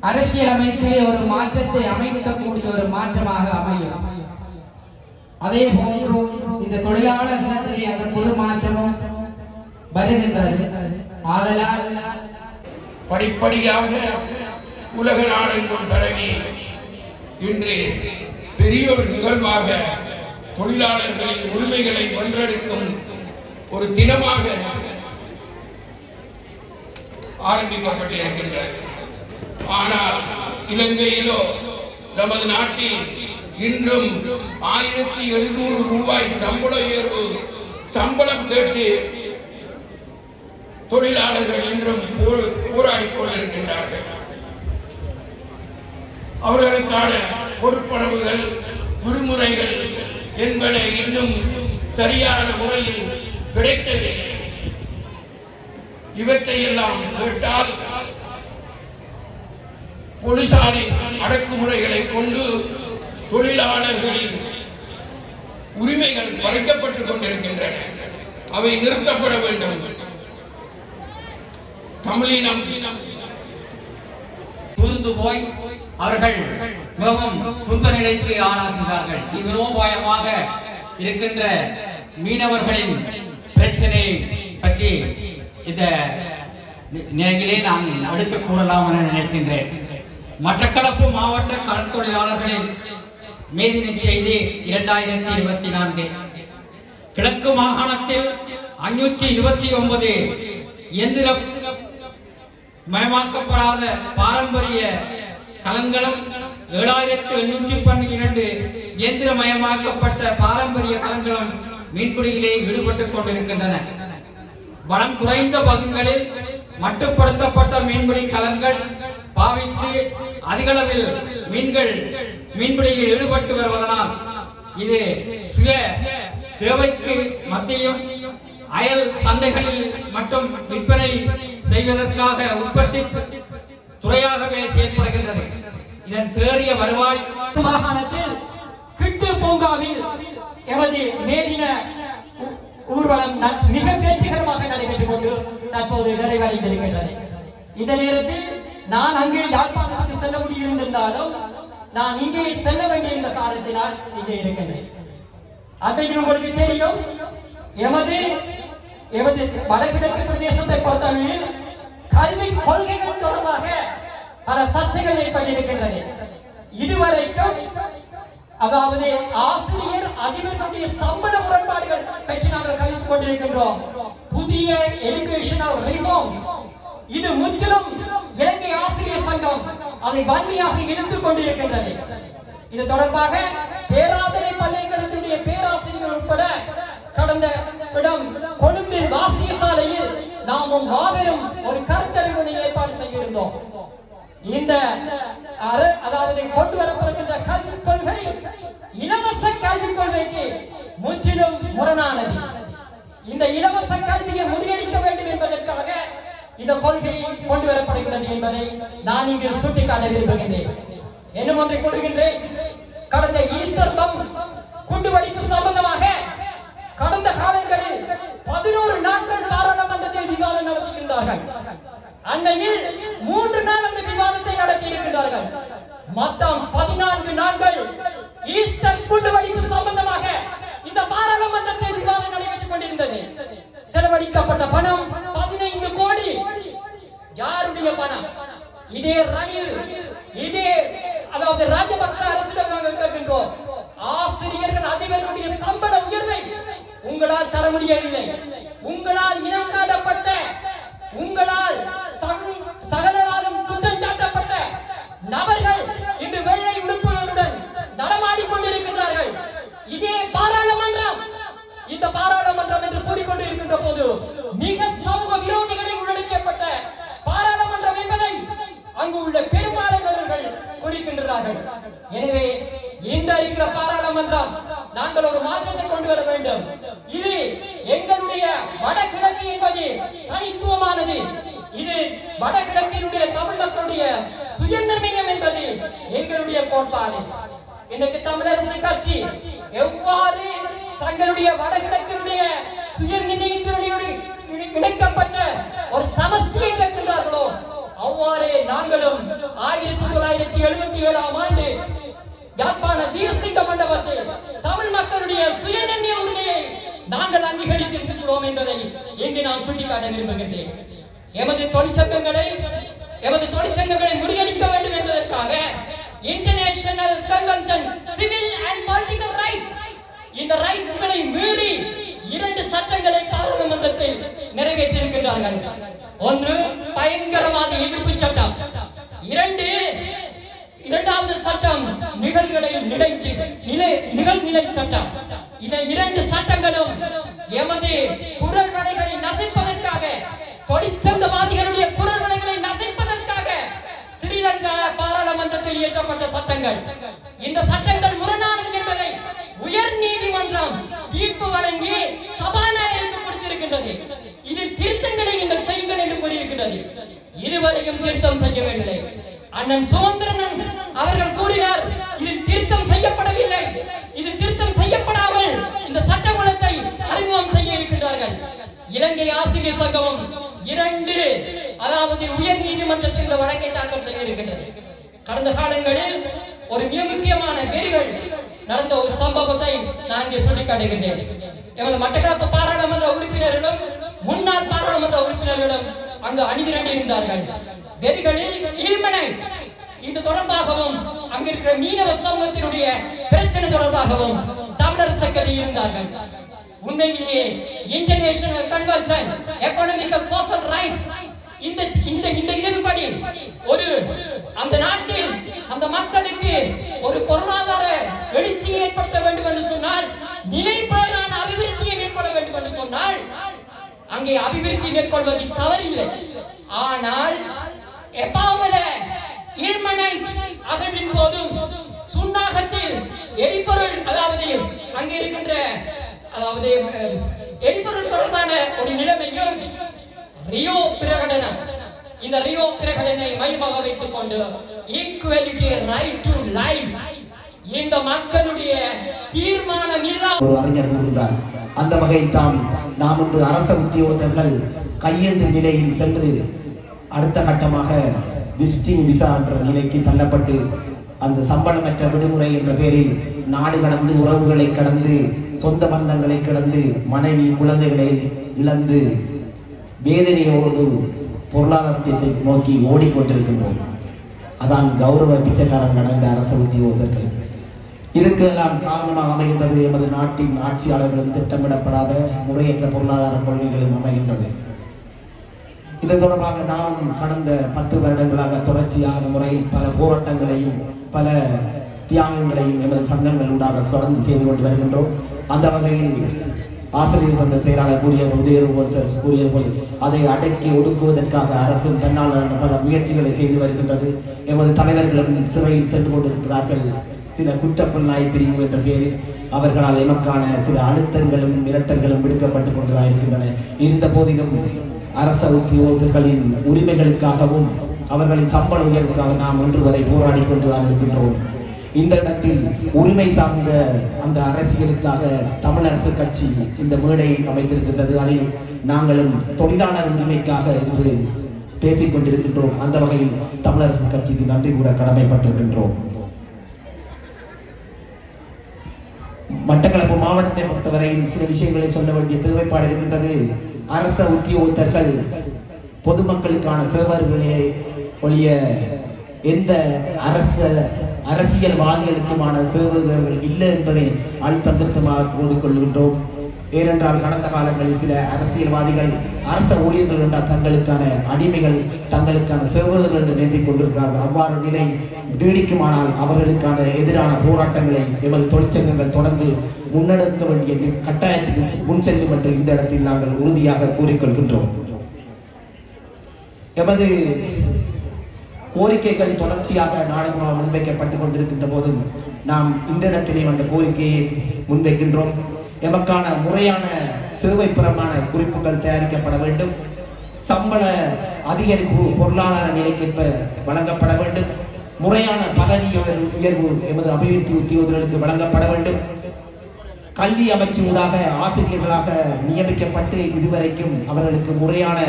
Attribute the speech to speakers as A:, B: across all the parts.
A: அரசியலமைப்பிலே ஒரு மாற்றத்தை அமைக்கக்கூடிய ஒரு மாற்றமாக அமையும். அதே போன்று இந்த தொழிலாளர் தினத்திலே அந்த குழு மாற்றமும் வருகின்றது. ஆதலால்
B: படிப்படியாக உலக நாடெங்கும் பரவி இன்று பெரிய ஒரு நிகழ்வாக தொழிலாளர்களின் உரிமைகளை வென்றெடுக்கும் ஒரு தினமாக ஆரம்பிக்கப்பட்டிருக்கின்றது. ஆனால் இலங்கையிலோ நமது நாட்டில் இன்றும் 1700 ரூபாய் சம்பள உயர்வு சம்பளம் கேட்டு தொழிலாளர்கள் இன்றும் போராடிக் கொண்டிருக்கின்றார்கள். அவர்களுக்கான பொறுப்பளவுகள் விடுமுறைகள் என்பன இன்னும் சரியான முறையில் கிடைக்கவில்லை. இவற்றையெல்லாம் கேட்டால் போலீசாரின் அடக்குமுறைகளை கொண்டு தொழிலாளர்களின் உரிமைகள் பறிக்கப்பட்டுக் கொண்டிருக்கின்றன. அவை நிறுத்தப்பட வேண்டும். தமிழினம்
C: தூர்ந்து போய் அவர்கள் மிகவும் துன்ப நிலைக்கு ஆளாகின்றார்கள். தீவிரோபாயமாக இருக்கின்ற மீனவர்களின் பிரச்சனை பற்றி இந்த நிலையிலே நான் அடுத்து கூறலாம் என நினைக்கின்றேன். மட்டக்களப்பு மாவட்ட கடற்தொழிலாளர்களின் மேதின செய்தி 2024. கிழக்கு மாகாணத்தில் 529 இயந்திர மயமாக்கப்படாத பாரம்பரிய கலங்களும் 7812 இயந்திரமயமாக்கப்பட்ட பாரம்பரிய கலங்களும் மீன்பிடியிலே ஈடுபட்டுக் கொண்டிருக்கின்றன. வளம் குறைந்த பகுதிகளில் மட்டுப்படுத்தப்பட்ட மீன்பிடி கலங்கள் பாவித்து அதிகளவில் மீன்பிடியில் ஈடுபட்டு வருவதனால் இது சுய தேவைக்கு மத்தியும் அயல் சந்தைகளில் மட்டும் விற்பனை செய்வதற்காக உற்பத்தி துறையாகவே செயல்படுகின்றது. இதன் தேறிய வருவாய்
D: மாகாணத்தில் கிட்டு பூங்காவில் எமது மேதின ஊர்வலம் மிக வெற்றிகரமாக நடைபெற்றுக் கொண்டு தற்போது நிறைவடைந்திருக்கின்றது. இந்த நேரத்தில் நான் அங்கே யாழ்ப்பாணத்துக்கு செல்ல முடியிருந்தாலும் நான் இங்கே செல்ல வேண்டிய காரணத்தினால் இங்கே இருக்கின்றேன். அன்றைக்கு உங்களுக்கு தெரியும், எமது வடகிழக்கு பிரதேசத்தை பொறுத்தவரையில் கல்வி கொள்கைகள் தொடர்பாக பல சர்ச்சைகள் ஏற்பட்டிருக்கின்றது. இதுவரைக்கும் அதாவது ஆசிரியர் அதிபர்களுடைய சம்பள முரண்பாடுகள் பற்றி நாங்கள் கழித்துக் கொண்டிருக்கின்றோம். புதிய எஜுகேஷனல் ரிஃபார்ம்ஸ் இது முற்றிலும் இலங்கை ஆசிரியர் சங்கம் அதை வன்மையாக இழுத்துக் கொண்டிருக்கின்றது. இது தொடர்பாக பேராதனை பல்கலைக்கழகத்தினுடைய பேராசிரியர்கள் உட்பட கடந்த இடம் கொழும்பில் வாசிய சாலையில் நாமும் மாபெரும் ஒரு கருத்தரங்கினை ஏற்பாடு செய்திருந்தோம். இந்த அதாவது கொண்டு வரப்படுகின்ற கல்விக் கொள்கை இலவச கல்விக் கொள்கைக்கு முற்றிலும் முரணானது. இந்த இலவச கல்வியை முறியடிக்க வேண்டும் என்பதற்காக இந்த கொள்கையை கொண்டு வரப்படுகிறது என்பதை நான் இங்கு சுட்டிக்காட்ட விரும்புகின்றேன். இன்னும் ஒன்றை கூறுகின்றேன். கடந்த ஈஸ்டர் குண்டுவெடிப்பு சம்பந்தமாக கடந்த காலங்களில் 11 நாட்கள் பாராளுமன்றத்தில் விவாதம் நடத்தியிருந்தார்கள். அன்னையில் 3 நாள் அந்த விவாதத்தை நடத்தி இருக்கிறார்கள். மொத்தம் 14 நாட்கள் ஈஸ்டர் குண்டுவெடிப்பு சம்பந்தமாக இந்த பாராளுமன்றத்தில் விவாதம் நடைபெற்றுக் கொண்டிருந்தது. செலவழிக்கப்பட்ட பணம் 15 கோடி. யாருடைய பணம்? இதே ரணில், இதே அதாவது ராஜபக்ச அரசிடம் நாங்கள் கேட்கின்றோம். ஆசிரியர்கள் அதிபர்களுடைய சம்பள உயர்வை உங்களால் தர முடியவில்லை. உங்களால் இனங்காட்டப்பட்ட, உங்களால் சகலராலும் குற்றம் சாட்டப்பட்ட நபர்கள் இன்று வெள்ளை உடுப்புகளுடன் நடமாடிக் கொண்டிருக்கின்றார்கள். இதே பாராளுமன்றம், இந்த பாராளுமன்றம் என்று கூறிக்கொண்டு இருக்கின்ற போது மிக சமூக விரோதிகளை உள்ளடக்கப்பட்ட பாராளுமன்றம் என்பதை அங்கு உள்ள பெரும்பாலானவர்கள் குறிக்கின்றார்கள். எனவே இந்த இருக்கிற பாராளுமன்றம் நாங்கள் ஒரு மாற்றத்தை கொண்டு வர வேண்டும். இது எங்களுடைய வடகிழக்கு என்பது தனித்துவமானது. இது வடகிழக்கினுடைய தமிழ் மக்களுடைய சுயநிர்ணயம் என்பது எங்களுடைய கோட்பாடு. இன்றைக்கு தமிழரசு கட்சி எவ்வாறு தங்களுடைய வடகிழக்கினுடைய சுயநிர்ணயத்தினுடைய இணைக்கப்பட்ட ஒரு சமஷ்டியை கேட்கின்றார்களோ 1977ஆம் ஆண்டு யாழ்ப்பாண தீரசிங்க மண்டபத்தில் தமிழ் மக்களுடைய சுயநிர்ணய உரிமையை நாங்கள் அங்கீகரித்திருக்கிறோம் என்பதை இங்கு நான் சுட்டிக்காட்ட விரும்புகின்றேன். எமது தொழிற்சங்கங்களை முறியடிக்க வேண்டும் என்பதற்காக international convention civil and political rights இந்த ரைட்ஸ்களை மீறி 2 சட்டங்களை பாராளுமன்றத்தில் நிறைவேற்றியிருக்கிறார்கள். ஒன்று பயங்கரவாத எதிர்ப்பு சட்டம், இரண்டாவது சட்டம் நிகழ்நிலை சட்டம். இந்த 2 சட்டங்களும் எமது குரல் வலைகளை நசைப்பதற்காக, தொழிற்சங்கவாதிகளுடைய குரல் வலைகளை நசைப்பதற்காக ஸ்ரீலங்கா பாராளுமன்றத்தில் இயற்றப்பட்ட சட்டங்கள். இந்த சட்டங்கள் முரணானது என்பதை உயர் நீதிமன்றம் தீர்ப்பு வழங்கி சபாநாயகருக்கு கொடுத்திருக்கின்றது. இதில் திருத்தங்களை நீங்கள் செய்யுங்கள் என்று கூறியிருக்கிறது. இதுவரையும் திருத்தம் செய்யவில்லை. அண்ணன் சுமந்திரன் அவர்கள் கூறினார், இதில் திருத்தம் செய்யப்படவில்லை. இது திருத்தம் செய்யப்படாமல் இந்த சட்டமூலத்தை அறிமுகம் செய்ய இருக்கின்றார்கள். இலங்கை ஆசிரியர் சங்கமும் 2 அதாவது உயர் நீதிமன்றத்தில் இந்த வழக்கை தாக்கல் செய்ய இருக்கின்றது. கடந்த காலங்களில் ஒரு மிக முக்கியமான வெறிகள் நடந்த ஒரு சம்பவத்தை நான் இங்கே சுட்டிக்காட்டுகின்றேன். எமது மட்டக்களப்பு பாராளுமன்ற உறுப்பினர்களும் முன்னாள் பாராளுமன்ற உறுப்பினர்களும் அங்கு அணிதிரண்டு இருந்தார்கள். வெறிகளில் இல்மனைட் இது தொடர்பாகவும் அங்கிருக்கிற மீனவ சமூகத்தினுடைய பிரச்சனை தொடர்பாகவும் தமிழரசு கட்சியில் இருந்தார்கள். உண்மையிலேயே international convention economic social rights இந்த இதன்படி ஒரு அந்த நாட்டில் அந்த மக்களுக்கு ஒரு பொருளாதார எழுச்சியை ஏற்படுத்த வேண்டும் என்று சொன்னால், நிலைபெறான அபிவிருத்தியை மேற்கொள்ள வேண்டும் என்று சொன்னால் அங்கே அபிவிருத்தி மேற்கொள்வதில் தவறில்லை. ஆனால் எப்பாவல இல்மனைட் அகழ்வின் போதும் சுன்னாகத்தில் எரிபொருள் அதாவது அங்கே இருக்கின்ற அதாவது எரிபொருள் தொடர்பான ஒரு நிலைமையும் ரியோ பிரகடனம், இந்த ரியோ பிரகடனை மையமாக வைத்துக் கொண்டு ஈக்குவாலிட்டி ரைட் டு லைஃப் இந்த மக்களுடைய தீர்மானம் இல்லாமல்
E: ஒரு அறிஞர் கூறுகிறார். அந்த வகையில் தான் நாம் இன்று அரச உத்தியோகத்தர்கள் கையேந்தும் நிலையில் சென்று அடுத்த கட்டமாக விசிட்டிங் விசா என்ற நிலைக்கு தள்ளப்பட்டு அந்த சம்பளமற்ற விடுமுறை என்ற பெயரில் நாடு கடந்து, உறவுகளை கடந்து, சொந்த பந்தங்களை கடந்து, மனைவி குழந்தைகளை இழந்து வேதனையோடு பொருளாதாரத்தை நோக்கி ஓடிக்கொண்டிருக்கின்றோம். அதான் கௌரவ பிச்சைக்காரன் நடந்த அரச உத்தியோகத்தர்கள். இதுக்கெல்லாம் காரணமாக அமைகின்றது எமது நாட்டின் ஆட்சியாளர்களும் திட்டமிடப்படாத முறையற்ற பொருளாதார கொள்கைகளும் அமைகின்றது. இது தொடர்பாக நாம் கடந்த 10 வருடங்களாக தொடர்ச்சியான முறையில் பல போராட்டங்களையும் பல தியாகங்களையும் எமது சங்கங்களூடாக தொடர்ந்து செய்து கொண்டு வருகின்றோம். அந்த வகையில் ஆசிரியர் சங்க செயலாளர் கூறியது போல் அதை அடக்கி ஒடுக்குவதற்காக அரசும் தன்னால் பல முயற்சிகளை செய்து வருகின்றது. எமது தலைவர்களும் சிறையில் சென்று கொண்டிருக்கிறார்கள். சில குற்றப்புலனாய்வு பிரிவு என்ற பெயரில் அவர்களால் எமக்கான சில அழுத்தங்களும் மிரட்டல்களும் விடுக்கப்பட்டுக் கொண்டுதான் இருக்கின்றன. இருந்த போதிலும் அரச உத்தியோகர்களின் உரிமைகளுக்காகவும் அவர்களின் சம்பள உயர்வுக்காக நாம் இன்று வரை போராடி கொண்டுதான் இருக்கின்றோம். இந்த இடத்தில் உரிமை சார்ந்த அந்த அரசியலுக்காக தமிழரசு கட்சி இந்த மேடை அமைத்திருக்கின்றது. அதில் நாங்களும் தொழிலாளர் உரிமைக்காக இன்று பேசிக் கொண்டிருக்கின்றோம். அந்த வகையில் தமிழரசு கட்சிக்கு நன்றி கூற கடமைப்பட்டிருக்கின்றோம். மட்டக்களப்பு மாவட்டத்தை பொறுத்தவரையில் சில விஷயங்களை சொல்ல வேண்டிய தேவைப்பாடு இருக்கின்றது. அரச உத்தியோகத்தர்கள் பொதுமக்களுக்கான சேவர்களே ஒழிய எந்த அரசியல்வாதிகளுக்குமான சேவகர்கள் இல்லை என்பதை அழுத்தம் திருத்தமாக கூறிக்கொள்கின்றோம். ஏனென்றால் கடந்த காலங்களில் சில அரசியல்வாதிகள் அரச ஊழியர்கள் என்றால் தங்களுக்கான அடிமைகள், தங்களுக்கான சேவகர்கள் என்று நினைத்துக் கொண்டிருக்கிறார்கள். அவ்வாறு நிலை நீடிக்குமானால் அவர்களுக்கான எதிரான போராட்டங்களை எமது தொழிற்சங்கங்கள் தொடர்ந்து முன்னெடுக்க வேண்டிய கட்டாயத்துக்கு முன் செல்லும் என்று இந்த இடத்தில் நாங்கள் உறுதியாக கூறிக்கொள்கின்றோம். எமது கோரிக்கைகள் தொடர்ச்சியாக நாடுகளாக முன்வைக்கப்பட்டுக் கொண்டிருக்கின்ற போதும் நாம் இந்த இடத்திலே அந்த கோரிக்கையை முன்வைக்கின்றோம். எமக்கான முறையான சேவைப்புறமான குறிப்புகள் தயாரிக்கப்பட வேண்டும். சம்பள அதிகரிப்பு பொருளாதார நிலைக்கேற்ப வழங்கப்பட வேண்டும். முறையான பதவி உயர்வு எமது அபிவிருத்தி உத்தியோகர்களுக்கு வழங்கப்பட வேண்டும். கல்வி அமைச்சூடாக ஆசிரியர்களாக நியமிக்கப்பட்டு இதுவரைக்கும் அவர்களுக்கு முறையான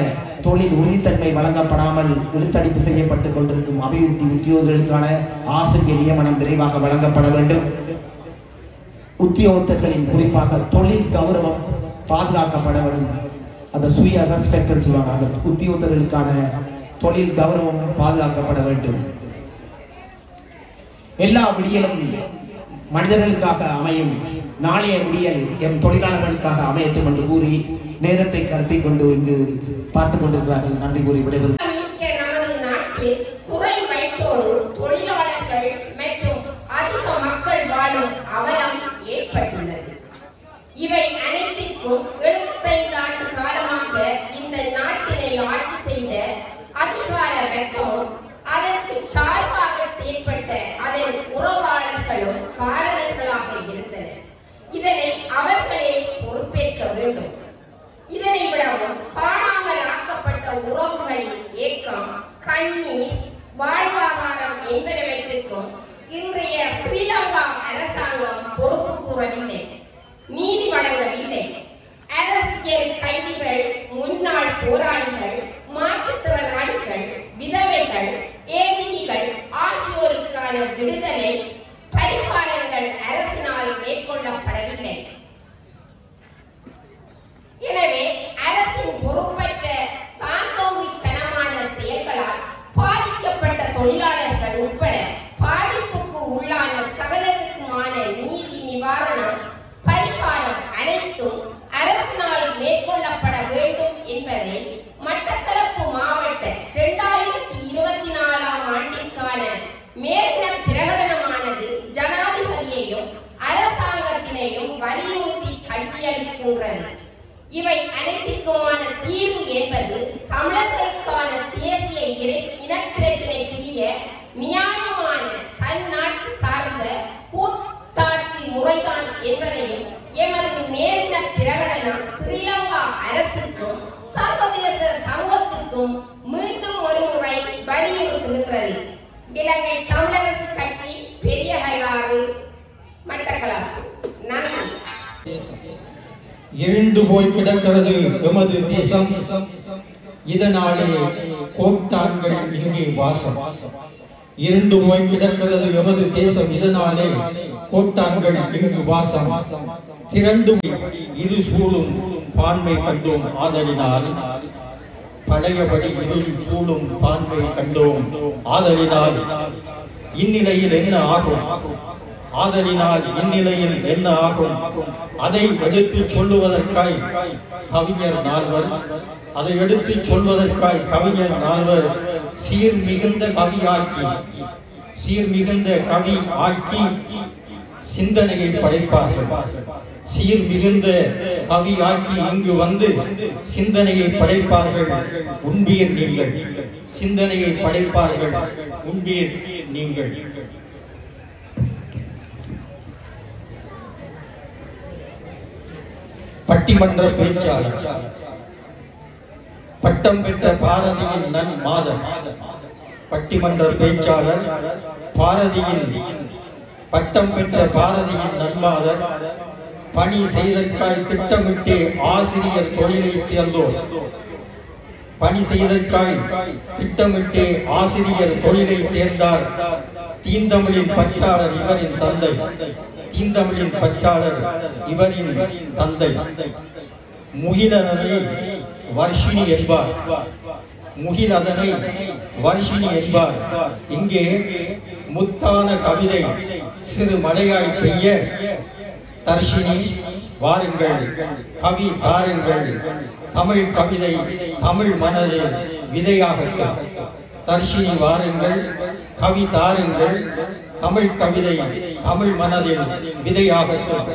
E: தொழில் உறுதித்தன்மை வழங்கப்படாமல் இழுத்தடிப்பு செய்யப்பட்டுக் கொண்டிருக்கும் அபிவிருத்தி உத்தியோகர்களுக்கான ஆசிரியர் நியமனம் விரைவாக வழங்கப்பட வேண்டும். உத்தியோகத்தர்களின் குறிப்பாக தொழில் கௌரவம் பாதுகாக்கப்பட வேண்டும். அந்த சுய ரெஸ்பெக்ட் சொல்லுவாங்க, அந்த உத்தியோகத்தர்களுக்கான தொழில் கௌரவம் பாதுகாக்கப்பட வேண்டும். எல்லா விடியலும் மனிதர்களுக்காக அமையும், நாளைய விடியல் எம் தொழிலாளர்களுக்காக அமையட்டும் என்று கூறி நேரத்தை கருத்தில் கொண்டு இங்கு பார்த்துக் கொண்டிருக்கிறார்கள். நன்றி கூறி விடைபெறுகிறேன்.
F: நமது நாட்டில் குறை வயிற்றோடு தொழிலாளர்கள் மற்றும் அதிக மக்கள் வாழும் அவலம் ஏற்பட்டுள்ளது. இவை அனைத்திற்கும் 75 ஆண்டு காலமாக இந்த நாட்டினை ஆட்சி செய்த அதிகார வர்க்கமும் அதற்கு சார்பாக செயல்பட்ட அதன் உறவாளர்களும் காரணங்களாக இருந்தனர். இதனை அவர்களே பொறுப்பேற்க வேண்டும். இதனை விடவும் காணாமல் ஆக்கப்பட்ட உறவுகளின் ஏக்கம், கண்ணீர், வாழ்வாதாரம் என்பனவற்றிற்கும் இன்றைய ஸ்ரீலங்கா அரசாங்கம் பொறுப்பு கூறவில்லை, நீதி வழங்கவில்லை. அரசியல் கைதிகள், முன்னாள் போராளிகள், மாற்றுத்திறனாளிகள், விதவைகள், ஏதிகள் ஆகியோருக்கான விடுதலை பரிகாரங்கள் அரசினால் மேற்கொள்ளப்படவில்லை. எனவே அரசின் பொறுப்பற்ற தாந்தோங்கித்தனமான செயல்களால் பாதிக்கப்பட்ட தொழிலாளர்கள் உட்பட பாதிப்புக்கு உள்ளான சகலருக்குமான நீதி நிவாரணம் பரிகாரம் அனைத்தும் அரசினால் மேற்கொள்ளப்பட வேண்டும் என்பதை மட்டக்களப்பு மாவட்ட 2024 ஆண்டிற்கான மேலின பிரகடனமானது ஜனாதிபதியையும் அரசாங்கத்தினையும் வலியுறுத்தி கல்வியளிக்கின்றது. இவை அனைத்திற்குமான தீர்வு என்பது தமிழர்களுக்கான தேசிய இனப்பிரச்சினைக்குரிய நியாயமான தன்னாட்சி சார்ந்த கூட்டாட்சி முறைதான் என்பதையும் எமது மேலின பிரகடனம் ஸ்ரீலங்கா அரசுக்கும் சர்வதேச சமூகத்துக்கும் மீண்டும் ஒரு முறை வலியுறுத்துகின்றது. இலங்கை தமிழரசு கட்சி, பெரிய கல்லாறு, மட்டக்களப்பு. நன்றி.
C: இருண்டு போய் கிடக்கிறது எமது தேசம், இதனாலே கோட்டான்கள் இங்கே வாசம். இருண்டு போய் கிடக்கிறது எமது தேசம், இதனாலே கோட்டான்கள் இங்கு வாசம். திரண்டு இரு சூழும் பான்மை கண்டோம் ஆதலினால், பழையபடி இருள் சூழும் பான்மை கண்டோம் ஆதலினால் இந்நிலையில் என்ன ஆகும்? ஆதலினால் இந்நிலையில் என்ன ஆகும்? அதை எடுத்து சொல்லுவதற்காய் கவிஞர் நால்வர், அதை எடுத்து சொல்வதற்காய் கவிஞர் நால்வர் சீர்மிகுந்த கவி ஆக்கி சிந்தனையை படைப்பார்கள். சீர்மிகுந்த கவி ஆக்கி இங்கு வந்து சிந்தனையை படைப்பார்கள். உண்பீர் நீங்கள், சிந்தனையை படைப்பார்கள். உண்பீர் நீங்கள். பட்டிமன்ற பேச்சாளர், பட்டம் பெற்ற பாரதியின் நன் மாதர். பட்டிமன்ற பேச்சாளர், பாரதியின் பட்டம் பெற்ற பாரதியின் நன்மாதர், பணி செய்தற்காய் திட்டமிட்டு ஆசிரியர் தொழிலை தேர்ந்தோர். பணி செய்தற்காய் திட்டமிட்டு ஆசிரியர் தொழிலை தேர்ந்தார். தீந்தமிழின் பற்றாளர் இவரின் தந்தை. தீந்தமிழின் பற்றாளர் இவரின் தந்தை. முகிலதனை வர்ஷினி என்பார். முகிலதனை வர்ஷினி என்பார். இங்கே முத்தான கவிதை சிறு மழையாய் பெய்ய, தர்ஷினி வாருங்கள், கவி தாருங்கள், தமிழ் கவிதை தமிழ் மனதில் விதையாகட்டும். தர்ஷினி வாருங்கள், கவி தாருங்கள், தமிழ் கவிதை தமிழ் மனதில் விதையாகட்டும்.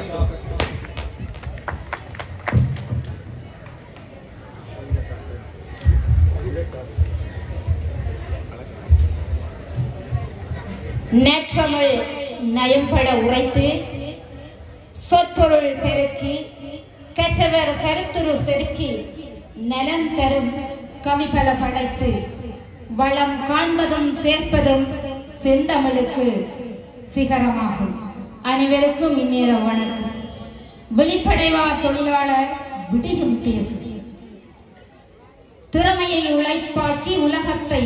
G: நேற்றமிழ் நயம்பட உரைத்து சொற்பொருள் பெருக்கி கற்றவர் கருத்துரு செதுக்கி நலன் தரும் கவிபல படைத்து வளம் காண்பதும் சேர்ப்பதும் செந்தமிழுக்கு சிகரமாகும். அனைவருக்கும் இந்நேர வணக்கம். விழிப்படைவார் தொழிலாளர் விடியும் தேசம். திறமையை உழைப்பாக்கி உலகத்தை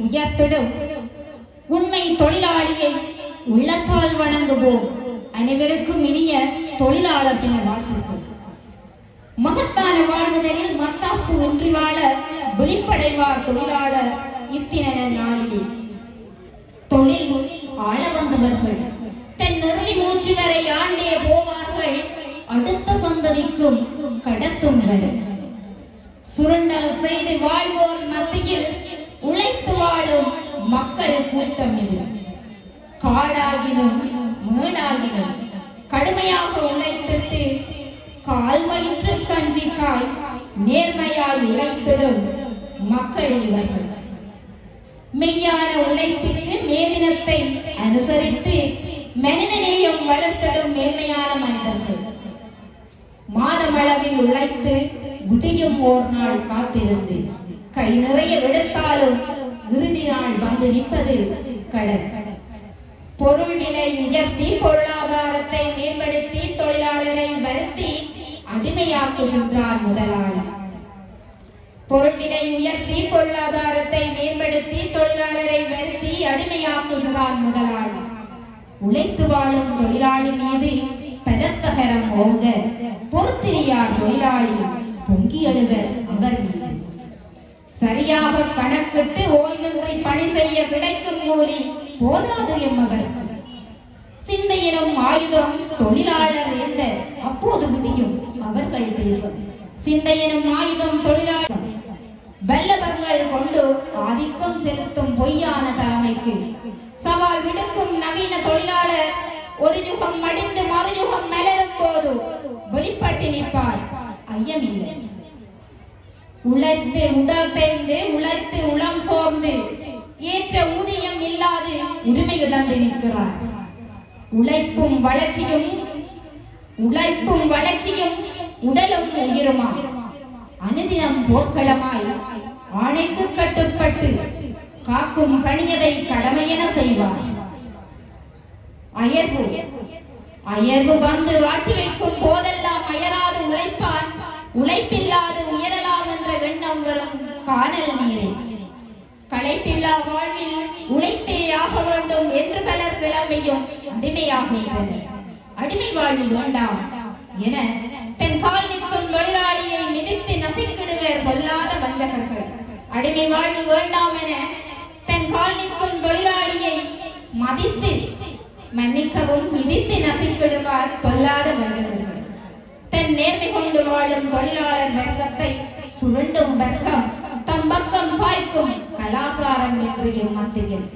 G: உயர்த்திடும் உண்மை தொழிலாளியை உள்ளத்தால் வணங்குவோம். அனைவருக்கும் இனிய தொழிலாளர் தின வாழ்த்துக்கள். மகத்தான வாழ்வுதலில் மத்தாப்பு ஒன்றி வாழ விழிப்படைவார் தொழிலாளர் இத்தின நாளிலே தொழில் ஆள வந்தவர்கள் தன் நிறுதி மூச்சு வரை ஆண்டே போவார்கள். அடுத்த சந்ததிக்கும் கடத்தும் வரை சுரண்டல் செய்து வாழ்வோர் மத்தியில் உழைத்து வாழும் மக்கள் கூட்டம் இது. காடாகினும் மேடாகினும் கடுமையாக உழைத்திட்டு கால் வயிற்று கஞ்சிக்காய் நேர்மையாய் உழைத்திடும் மக்கள் இவர்கள். மெய்யான உழைப்பிற்கு மேதினத்தை அனுசரித்து மனிதநேயம் வளர்த்திடும் மேன்மையான மனிதர்கள். மாதமளவில் உழைத்து விடியும் ஓர் நாள் காத்திருந்து கை நிறைய எடுத்தாலும் இறுதி நாள் வந்து நிற்பது கடன். பொருள் விலை உயர்த்தி பொருளாதாரத்தை மேம்படுத்தி தொழிலாளரை வருத்தி அடிமையாக்குகின்றார் முதலாளி. பொருள் விலை உயர்த்தி பொருளாதாரத்தை மேம்படுத்தி தொழிலாளரை வருத்தி அடிமையாக்குகிறார் முதலாளி. உழைத்து வாழும் தொழிலாளி மீது பலத்தகரம் ஓங்க பொறுத்திரியார் தொழிலாளி பொங்கி எழுவர் அவர் மீது. சரியாக கணக்கிட்டு ஓய்வின்றி பணி செய்ய கிடைக்கும் கூலி போதாது எம்மவருக்கு. சிந்தையினும் ஆயுதம் தொழிலாளர் எந்த அப்போது விடியும் அவர்கள் தேசம். சிந்தையினும் ஆயுதம் தொழிலாளர் வல்லவர்கள் கொண்டு ஆதிக்கம் செலுத்தும் பொய்யான தலைமைக்கு சவால் விடுக்கும் நவீன தொழிலாளர் ஒரு யுகம் மடிந்து மறுயுகம் மலரும் போது வெளிப்பட்டு நிற்பார் ஐயமில்லை. உழைத்து உடல் தேர்ந்து உழைத்து உளம் சோர்ந்து ஏற்ற ஊதியம் இல்லாது உரிமை இழந்து நிற்கிறார். உழைப்பும் வளர்ச்சியும் உடலும் உயிருமா அனுதினம் போர்க்களமாய் ஆணைக்கு கட்டுப்பட்டு காக்கும் பணியதை கடமையென செய்வார். அயர்வு வந்து ஆட்டி வைக்கும் போதெல்லாம் அயராது உழைப்பான். உழைப்பில்லாது உயரலாம் என்ற எண்ணம் வரும் காணல் நீரை. களைப்பில்லா வாழ்வில் உழைத்தே ஆக வேண்டும் என்று பலர் கிளம்பியும் அடிமையாகின்றனர். அடிமை வாழ்வு வேண்டாம் என தன் கால் நிற்கும் தொழிலாளியை மிதித்து நசிக்கிடுவர் பொல்லாத வஞ்சகர்கள். அடிமை வாழ்வு வேண்டாம் என தன் கால் நிற்கும் தொழிலாளியை மதித்து மன்னிக்கவும் மிதித்து நசிக்கிடுவார் பொல்லாத வஞ்சகர்கள். தன் நேர்மை கொண்டு வாழும் தொழிலாளர் வர்க்கத்தை சுருண்டும் வர்க்கம் தம் பக்கம் சாய்க்கும் கலாசாரம் என்று மத்தியில்.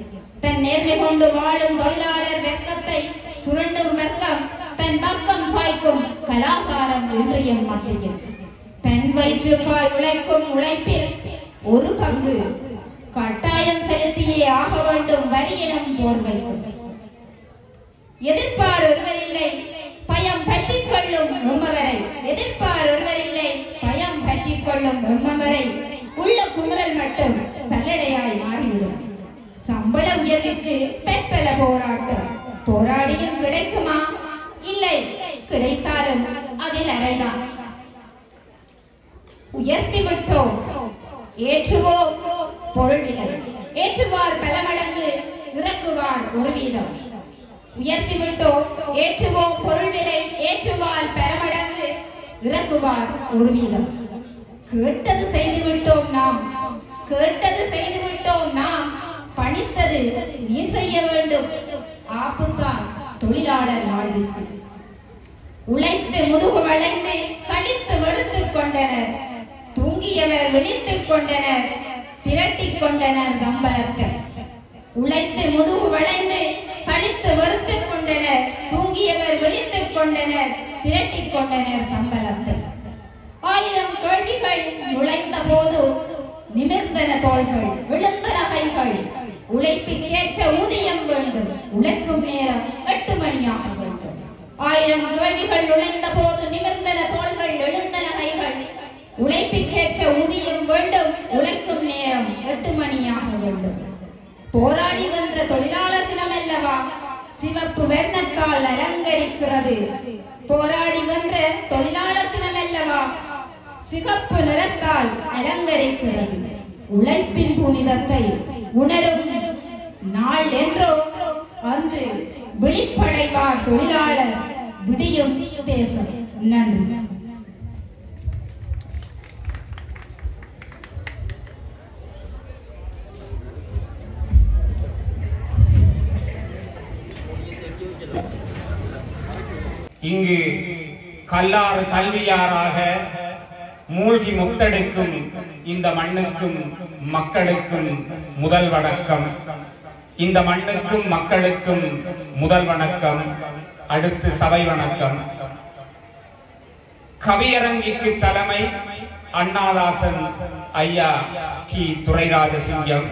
G: தன் நேர்மை கொண்டு வாழும் தொழிலாளர் வர்க்கத்தை சுருண்டும் வர்க்கம் தன் பக்கம் சாய்க்கும் கலாசாரம் என்று மத்தியில். தன் வயிற்றுக்காய் உழைக்கும் உழைப்பில் ஒரு பங்கு கட்டாயம் செலுத்தியே ஆக வேண்டும் வரி எனும் போர்வைக்கும். எதிர்ப்பார் ஒருவரில்லை பயம் பற்றிக் கொள்ளும் எம்மவரை. எதிர்ப்பார் ஒருவரில்லை பயம் பற்றிக் கொள்ளும் எம்மவரை. உள்ள குமுறல் மட்டும் சல்லடையாய் மாறிவிடும். சம்பள உயர்வுக்கு பெற்பல போராட்டம். போராடியும் கிடைக்குமா? இல்லை, கிடைத்தாலும் அதில் அறைதான். உயர்த்தி விட்டோம், ஏற்றுவோம் பொருள் விலை. ஏற்றுவார் பல மடங்கு, இறக்குவார் ஒரு வீதம். உயர்த்தி விட்டோம், ஏற்றுவோம் பொருள் விலை. ஏற்றுவார் பெருமடங்கு, இறக்குவார் ஒரு வீதம். கேட்டது செய்து விட்டோம் நாம், கேட்டது செய்து விட்டோம் நாம். பணித்தது நீ செய்ய வேண்டும். ஆப்புத்தான் தொழிலாளர் வாழ்வுக்கு. உழைத்து முதுகு வளைந்து சலித்து வெறுத்துக் கொண்டனர். தூங்கியவர் விழித்துக் கொண்டனர், திரட்டிக் கொண்டனர் கம்பளத்தை. உழைத்து முதுகு வளைந்து சலித்து வெறுத்துக் கொண்டனர். தூங்கியவர் விழித்துக் கொண்டனர், திரட்டிக் கொண்டனர் கம்பளத்தை. 1000 கேள்விகள் நுழைந்த போது நிமிர்ந்தன தோள்கள், விழுந்தன கைகள். உழைப்புக்கேற்ற ஊதியம் வேண்டும், உழைக்கும் நேரம் 8 மணியாக வேண்டும். 1000 கேள்விகள் நுழைந்த போது நிமிர்ந்தன தோள்கள், எழுந்தன கைகள். உழைப்புக்கேற்ற ஊதியம் வேண்டும், உழைக்கும் நேரம் 8 மணியாக வேண்டும். போராடி வென்ற தொழிலாளர் தினம் அல்லவா? சிவப்பு வர்ணத்தால் அலங்கரிக்கிறது. போராடி வென்ற தொழிலாளர் தினமல்லவா சிகப்பு நிறத்தால் அலங்கரிக்கிறது. உழைப்பின் புனிதத்தை உணரும் நாள் என்றோ அன்று விழிப்படைவார் தொழிலாளர் விடியும் தேசம். நன்றி.
H: இங்கு கல்லாறு கல்வியாராக மூழ்கி முத்தெடுக்கும் இந்த மண்ணுக்கும் மக்களுக்கும் முதல் வணக்கம். இந்த மண்ணுக்கும் மக்களுக்கும் முதல் வணக்கம். அடுத்து சபை வணக்கம். கவியரங்கிற்கு தலைமை அண்ணாதாசன் ஐயா கி துரைராஜசிங்கம்.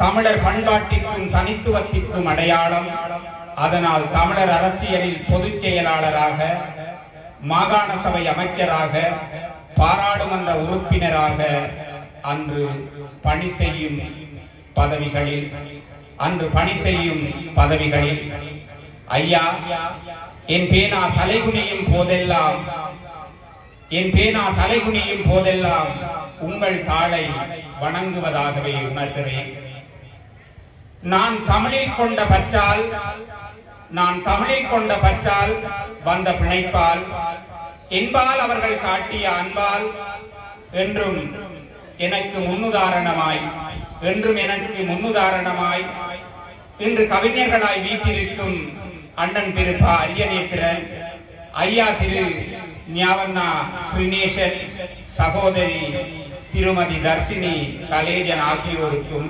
H: தமிழர் பண்பாட்டிற்கும் தனித்துவத்திற்கும் அடையாளம். அதனால் தமிழர் அரசியலில் பொதுச் செயலாளராக, மாகாண சபை அமைச்சராக, பாராளுமன்ற உறுப்பினராக அன்று பணி செய்யும் பதவிகளில் ஐயா என் பேனா தலைகுனியும் போதெல்லாம் உங்கள் தாளை வணங்குவதாகவே உணர்கிறேன். நான் தமிழில் கொண்ட பற்றால் வந்த பிணைப்பால் என்பால் அவர்கள் காட்டிய அன்பால் என்றும் எனக்கு முன்னுதாரணமாய் இன்று கவிஞர்களாய் வீட்டிருக்கும் அண்ணன் திரு ப. அரியநேத்திரன், ஐயா திரு ஞாவண்ணா ஸ்ரீநேசன், சகோதரி திருமதி தர்சினி கலேஜன் ஆகியோருக்கும்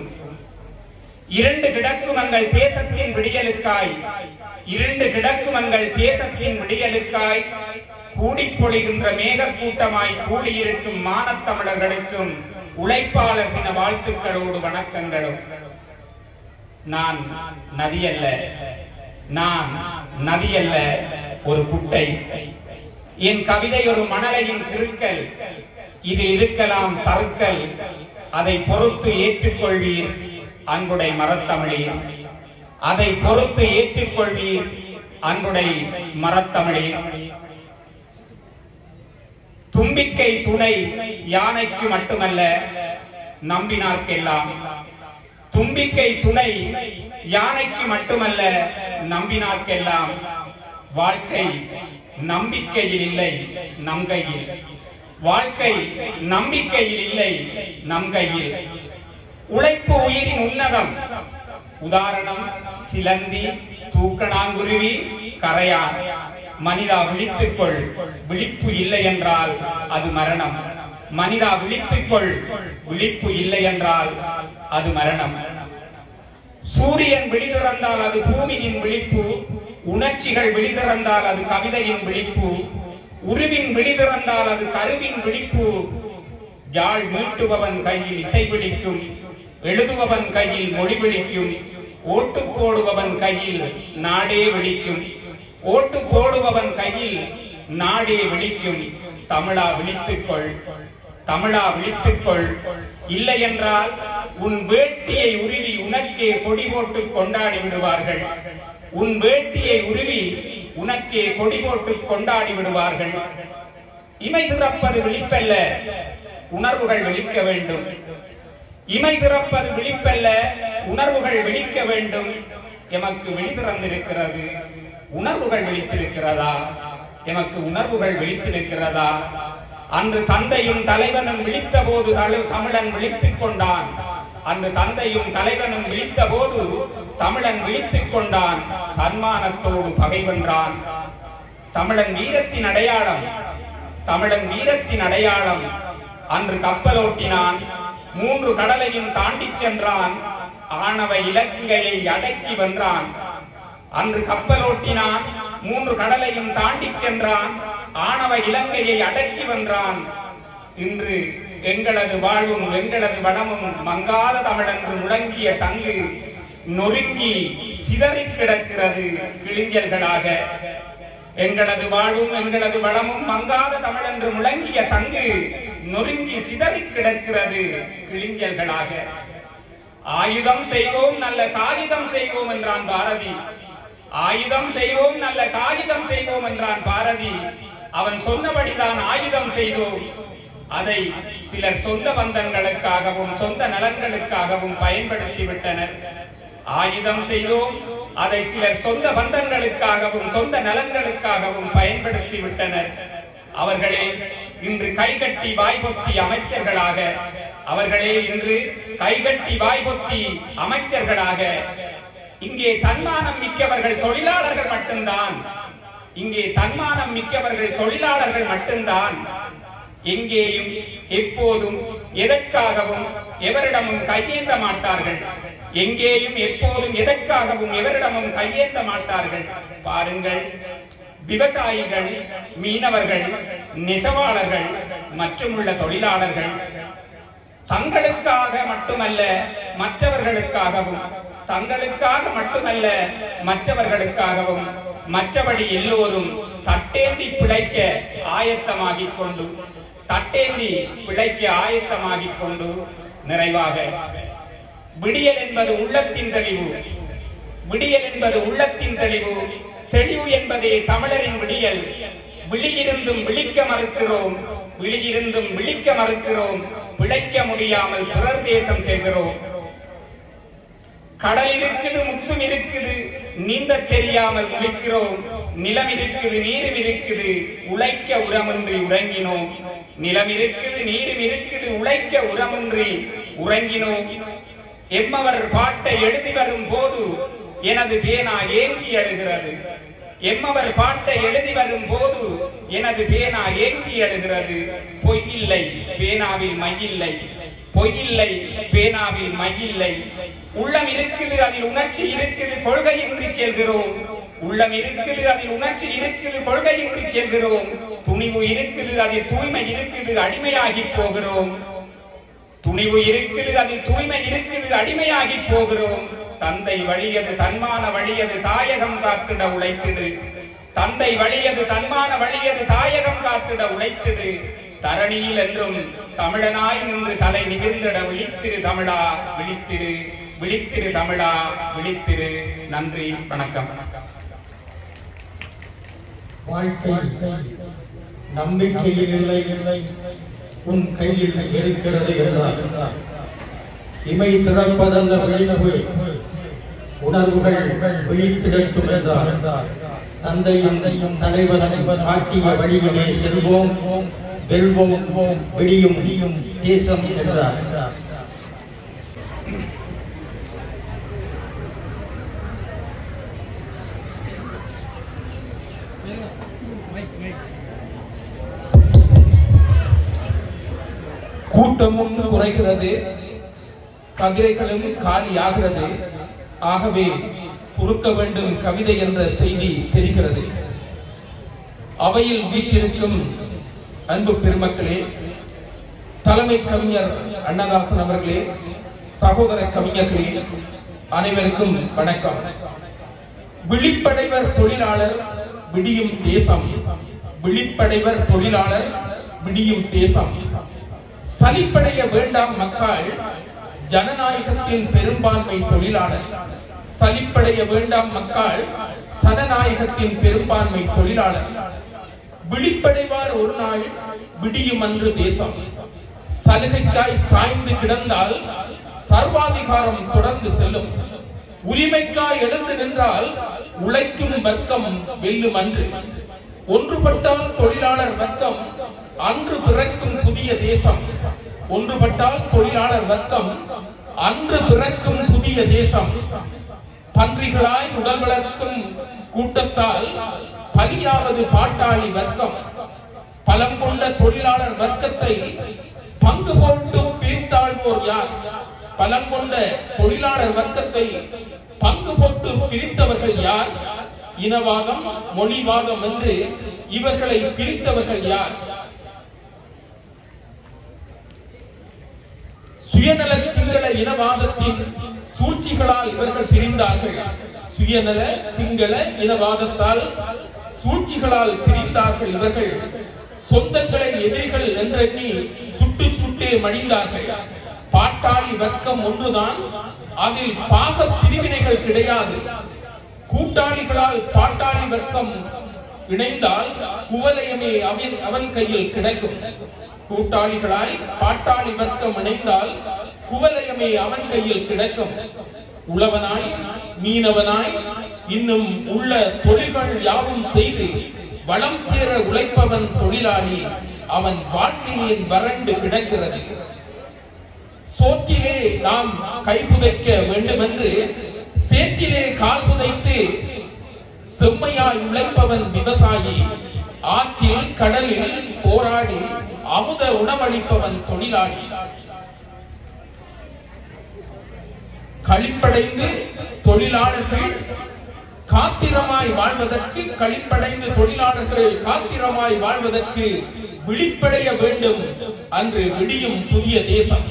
H: இரண்டு கிடக்கும் எங்கள் தேசத்தின் விடியலுக்காய் கூடிப்பொழிகின்ற மேகக்கூட்டமாய் கூடியிருக்கும் மானத்தமிழர்களுக்கும் உழைப்பாளர் தின வாழ்த்துக்களோடு வணக்கங்களும். நான் நதியல்ல ஒரு குட்டை. என் கவிதை ஒரு மணலையின் கிறுக்கல். இதில் இருக்கலாம் சறுக்கல். அதை பொறுத்து ஏற்றுக்கொள்வீர் அன்புடை மரத்தமிழீர். தும்பிக்கை துணை யானைக்கு மட்டுமல்ல நம்பினார்க்கெல்லாம் வாழ்க்கை நம்பிக்கையில் இல்லை நம் கையில். உழைப்பு உயிரின் உன்னதம். உதாரணம் சிலந்தி, தூக்கணாங்குருவி, கரையான். மனிதா விழித்துக்கொள், விழிப்பு இல்லை என்றால் அது மரணம். சூரியன் விழிதிறந்தால் அது பூமியின் விழிப்பு. உணர்ச்சிகள் விழிதிறந்தால் அது கவிதையின் விழிப்பு. உருவின் விழிதிறந்தால் அது கருவின் விழிப்பு. யாழ் மீட்டுபவன் கையில் இசை விழிக்கும். எழுதுபவன் கையில் மொழி விழிக்கும். ஓட்டு போடுபவன் கையில் நாடே விழிக்கும். தமிழா விழித்துக்கொள். இல்லை என்றால் உன் வேட்டியை உருவி உனக்கே கொடி போட்டு கொண்டாடி விடுவார்கள். இமை திறப்பது விழிப்பல்ல, உணர்வுகள் விழிக்க வேண்டும். எமக்கு விழி திறந்திருக்கிறது. உணர்வுகள் விழித்திருக்கிறதா? அன்று தந்தையும் தலைவனும் விழித்த போது தமிழன் விழித்துக் கொண்டான். தன்மானத்தோடு பகை வென்றான். தமிழன் வீரத்தின் அடையாளம். அன்று கப்பலோட்டினான். 3 கடலையும் தாண்டி சென்றான். ஆணவ இலங்கையை அடக்கி வென்றான். இன்று எங்களது வாழ்வும் எங்களது வளமும் மங்காத தமிழென்று முழங்கிய சங்கு நொறுங்கி சிதறி கிடக்கிறது கிளிஞ்சல்களாக. எங்களது வாழ்வும் எங்களது வளமும் மங்காத தமிழென்று முழங்கிய சங்கு நொறுங்கி சிதறி கிடக்கிறது கிளிஞ்சல்களாக. ஆயுதம் செய்வோம், நல்ல காகிதம் செய்வோம் என்றான் பாரதி. ஆயுதம் செய்வோம் நல்ல காகிதம் செய்வோம் என்றான் பாரதி. அவன் சொன்னபடிதான் ஆயுதம் செய்தோம். அதை சிலர் சொந்த பந்தங்களுக்காகவும் சொந்த நலன்களுக்காகவும் பயன்படுத்தி விட்டனர். ஆயுதம் செய்தோம், அதை சிலர் சொந்த பந்தங்களுக்காகவும் சொந்த நலன்களுக்காகவும் பயன்படுத்தி விட்டனர். அவர்களே இன்று கைகட்டி வாய்பொத்தி அமைச்சர்களாக, அவர்களே இன்று கைகட்டி வாய்பொத்தி அமைச்சர்களாக. இங்கே தன்மானம் மிக்கவர்கள் தொழிலாளர்கள் மட்டும்தான். இங்கே தன்மானம் மிக்கவர்கள் தொழிலாளர்கள் மட்டும்தான். எங்கேயும் எப்போதும் எதற்காகவும் எவரிடமும் கையேந்த மாட்டார்கள். எங்கேயும் எப்போதும் எதற்காகவும் எவரிடமும் கையேந்த மாட்டார்கள். பாருங்கள், விவசாயிகள், மீனவர்கள், நெசவாளர்கள் மற்றும் உள்ள தொழிலாளர்கள் தங்களுக்காக மட்டுமல்ல மற்றவர்களுக்காகவும், தங்களுக்காக மட்டுமல்ல மற்றவர்களுக்காகவும், மற்றபடி எல்லோரும் தட்டேந்தி பிழைக்க ஆயத்தமாகிக் கொண்டு, தட்டேந்தி பிழைக்க ஆயத்தமாகிக் கொண்டு நிறைவாக விடியல் என்பது உள்ளத்தின் தெளிவு. விடியல் என்பது உள்ளத்தின் தெளிவு. தெளிவு என்பதே தமிழரின் விடியல். விழியிருந்தும் விழிக்க மறுக்கிறோம், விழியிருந்தும் விழிக்க மறுக்கிறோம். பிழைக்க முடியாமல் பிறர் தேசம் செல்கிறோம். கடல் இருக்குது, முத்தும் இருக்குது, நீந்த தெரியாமல் முழிக்கிறோம். நிலம் இருக்குது, நீரும் இருக்குது, உழைக்க உரமின்றி உறங்கினோம். நிலம் இருக்குது, நீரும் இருக்குது, உழைக்க உரமின்றி உறங்கினோம். எம்மவர் பாட்டை எழுதி வரும் போது எனது பேனா ஏங்கி எழுகிறது. எம்மவர் பாட்டை எழுதி வரும் போது எனது பேனா ஏங்கி எழுகிறது. பொய்யில்லை பேனாவில் மையில்லை, பொய்யில்லை பேனாவில் மையில்லை. உள்ளம் இருக்குது, அதில் உணர்ச்சி இருக்குது, கொள்கையின்றி செல்கிறோம். உள்ளம் இருக்குது, அதில் உணர்ச்சி இருக்குது, கொள்கையின்றி செல்கிறோம். துணிவு இருக்குது, அதில் தூய்மை இருக்குது, அடிமையாகி போகிறோம். துணிவு இருக்குது, அதில் தூய்மை இருக்குது, அடிமையாகி போகிறோம். தந்தை வழியது தன்மான வழியது தாயகம் காத்திட உழைத்திடு. தந்தை வழியது தன்மான வழியது தாயகம் காத்திட உழைத்திடு. தரணியில் என்றும் தமிழனாய் நின்று தலை நிமிர்ந்திட விழித்திரு தமிழா, விழித்திரு, விழித்திரு தமிழா, விழித்திரு. நன்றி, வணக்கம்.
C: வாழ்க்கை நம்பிக்கையில் இல்லை, உன் கையில் இருக்கிறது என்றார். இமை திறப்பதல்ல விழிப்பு, உணர்வுகள் விழித்திடட்டும் என்றார். தந்தையும் தலைவனும் காட்டிய வழியிலே செல்வோம், வெல்வோம், விடியும் தேசம் என்றார்.
I: கூட்டமும் குறைகிறது, கதிரைகளும் காலியாகிறது. ஆகவே குறுக்க வேண்டும் கவிதை என்ற செய்தி தெரிகிறது. அவையில் வீட்டிற்கும் அன்பு பெருமக்களே, தலைமை கவிஞர் அண்ணதாசன் அவர்களே, சகோதர கவிஞர்களே, அனைவருக்கும் வணக்கம். விழிப்படைவர் தொழிலாளர், விடியும் தேசம். விழிப்படைவர் தொழிலாளர், விடியும் தேசம். சலிப்படைய வேண்டாம் மக்கள், ஜனநாயகத்தின் பெரும்பான்மை தொழிலாளர். சலிப்படைய வேண்டாம் மக்கள், சனநாயகத்தின் பெரும்பான்மை தொழிலாளர். விழிப்படைவார் ஒரு நாள், விடியும் அன்று தேசம். சலுகைக்காய் சாய்ந்து கிடந்தால் சர்வாதிகாரம் தொடர்ந்து செல்லும். உரிமைக்காய் எழுந்து நின்றால் உழைக்கும் வர்க்கம் வெல்லும் அன்று. ஒன்றுபட்டால் தொழிலாளர் வர்க்கம் அன்று பிறக்கும் புதிய தேசம். ஒன்றுபட்டால் தொழிலாளர் வர்க்கம் அன்று பிறக்கும் புதிய தேசம். பன்றிகளாய் உடல் வளர்க்கும் கூட்டத்தால் பலியாவது பாட்டாளி வர்க்கம். பலம் கொண்ட தொழிலாளர் வர்க்கத்தை பங்கு போட்டு பிரித்தாழ்வோர் யார்? பலம் கொண்ட தொழிலாளர் வர்க்கத்தை பங்கு போட்டு பிரித்தவர்கள் யார்? இனவாதம், மொழிவாதம் என்று இவர்களை பிரித்தவர்கள் யார்? சுயநல சிங்கள இனவாதத்தின் சூழ்ச்சிகளால் இவர்கள் பிரிந்தார்கள். சுயநல சிங்கள இனவாதத்தால் சூழ்ச்சிகளால் பிரிந்தார்கள் இவர்கள். சொந்தங்களை எதிரிகள் என்றெண்ணி சுட்டு சுட்டே மடிந்தார்கள். பாட்டாளி வர்க்கம் ஒன்றுதான், அதில் பாக பிரிவினைகள் கிடையாது. கூட்டாளிகளால் பாட்டாளி வர்க்கம் இணைந்தால் குவலயமே அவன் கையில் கிடைக்கும். கூட்டாளிகளாய் பாட்டாளி வர்க்கம் இணைந்தால் குவலயமே அவன் கையில் கிடைக்கும். உழவனாய் மீனவனாய் இன்னும் உள்ள தொழில்கள் யாவும் செய்து வளம் சேர உழைப்பவன் தொழிலாளி. அவன் வாழ்க்கையின் வறண்டு கிடக்கிறது. சோற்றிலே நாம் கைப்புதைக்க வேண்டும் என்று சேற்றிலே கால் புதைத்து செம்மையாய் உழைப்பவன் விவசாயி. ஆற்றில் கடலில் போராடி அமுத உணவளிப்பவன் தொழிலாளி. களிப்படைந்து தொழிலாளர்கள் காத்திரமாய் வாழ்வதற்கு காத்திரமாய் வாழ்வதற்கு விழிப்படைய வேண்டும். அன்று விடியும் புதிய தேசம்.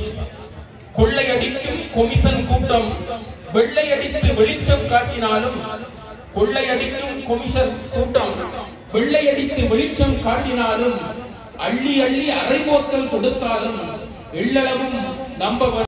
I: கொள்ளையடிக்கும் கொமிஷன் கூட்டம் வெள்ளையடித்து வெளிச்சம் காட்டினாலும் கொள்ளையடிக்கும் கொமிஷன் கூட்டம் வெள்ளையடித்து வெளிச்சம் காட்டினாலும் அள்ளி அள்ளி அரைமோத்தல் கொடுத்தாலும் எள்ளளவும் நம்ப